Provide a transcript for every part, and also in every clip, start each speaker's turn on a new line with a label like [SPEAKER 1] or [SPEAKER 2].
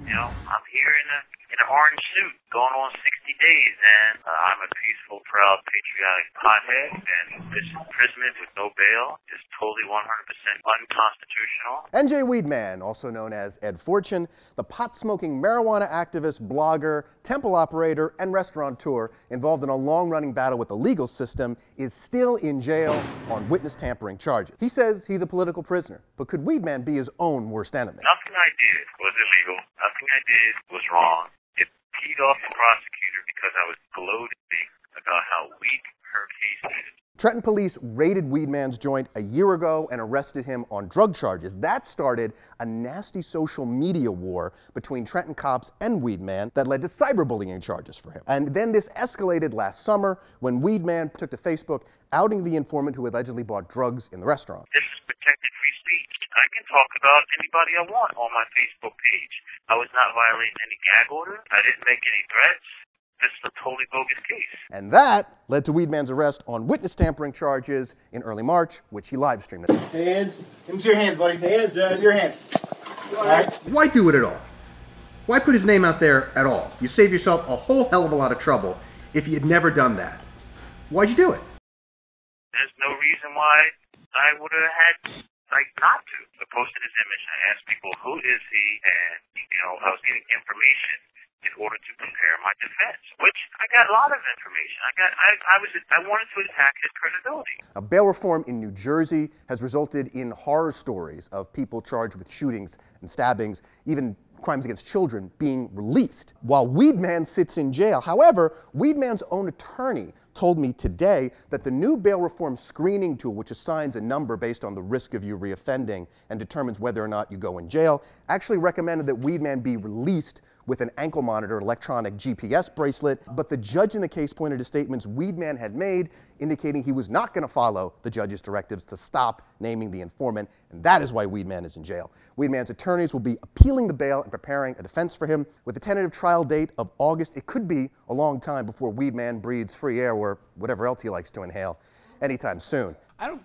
[SPEAKER 1] You know, I'm here in an orange suit, going on 60 days, and I'm a peaceful, proud, patriotic pothead, and this imprisonment with no bail is totally 100% unconstitutional.
[SPEAKER 2] NJ Weedman, also known as Ed Forchion, the pot-smoking marijuana activist, blogger, temple operator, and restaurateur involved in a long-running battle with the legal system, is still in jail on witness tampering charges. He says he's a political prisoner, but could Weedman be his own worst enemy?
[SPEAKER 1] Nothing I did was illegal. Nothing I did was wrong. It peed off the prosecutor because I was gloating about how weak her case is.
[SPEAKER 2] Trenton police raided Weedman's joint a year ago and arrested him on drug charges. That started a nasty social media war between Trenton cops and Weedman that led to cyberbullying charges for him. And then this escalated last summer when Weedman took to Facebook outing the informant who allegedly bought drugs in the restaurant.
[SPEAKER 1] This is protected free speech. I can talk about anybody I want on my Facebook page. I was not violating any gag order. I didn't make any threats. This is a totally bogus case.
[SPEAKER 2] And that led to Weedman's arrest on witness tampering charges in early March, which he live streamed.
[SPEAKER 3] Hands. Give him your hands, buddy. Hands, Ed. Give your hands. All right.
[SPEAKER 2] Why do it at all? Why put his name out there at all? You save yourself a whole hell of a lot of trouble if you had never done that. Why'd you do it?
[SPEAKER 1] There's no reason why I would have had, not to. I posted his image. I asked people, who is he? And, I was getting information in order to prepare my defense, which I got a lot of information. I wanted to attack his credibility.
[SPEAKER 2] A bail reform in New Jersey has resulted in horror stories of people charged with shootings and stabbings, even crimes against children, being released while Weedman sits in jail. However, Weedman's own attorney told me today that the new bail reform screening tool, which assigns a number based on the risk of you reoffending and determines whether or not you go in jail, actually recommended that Weedman be released with an ankle monitor, electronic GPS bracelet, but the judge in the case pointed to statements Weedman had made indicating he was not going to follow the judge's directives to stop naming the informant, and that is why Weedman is in jail. Weedman's attorneys will be appealing the bail and preparing a defense for him. With a tentative trial date of August, it could be a long time before Weedman breathes free air or whatever else he likes to inhale anytime soon.
[SPEAKER 4] I'm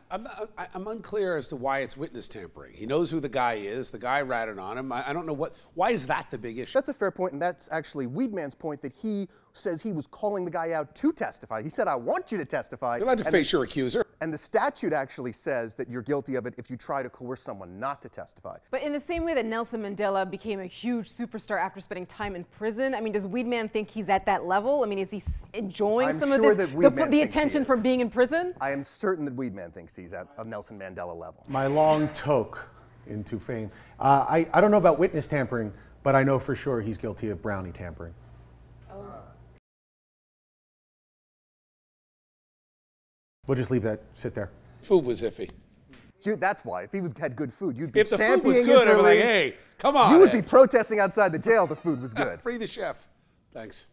[SPEAKER 4] unclear as to why it's witness tampering. He knows who the guy is. The guy ratted on him. I don't know why is that the big issue?
[SPEAKER 2] That's a fair point, and that's actually Weedman's point, that he says he was calling the guy out to testify. He said, I want you to testify.
[SPEAKER 4] You're allowed to face your accuser.
[SPEAKER 2] And the statute actually says that you're guilty of it if you try to coerce someone not to testify.
[SPEAKER 5] But in the same way that Nelson Mandela became a huge superstar after spending time in prison, I mean, does Weedman think he's at that level? I mean, is he enjoying some of this, the attention from being in prison?
[SPEAKER 2] I am certain that Weedman thinks he's at a Nelson Mandela level.
[SPEAKER 3] My long toke into fame. I don't know about witness tampering, but I know for sure he's guilty of brownie tampering. We'll just leave that sit there.
[SPEAKER 4] Food was iffy.
[SPEAKER 2] Dude, that's why. If he had good food, you'd be
[SPEAKER 4] if the food was good, I'd be like, hey, come on.
[SPEAKER 2] You would be protesting outside the jail if the food was good.
[SPEAKER 4] Free the chef. Thanks.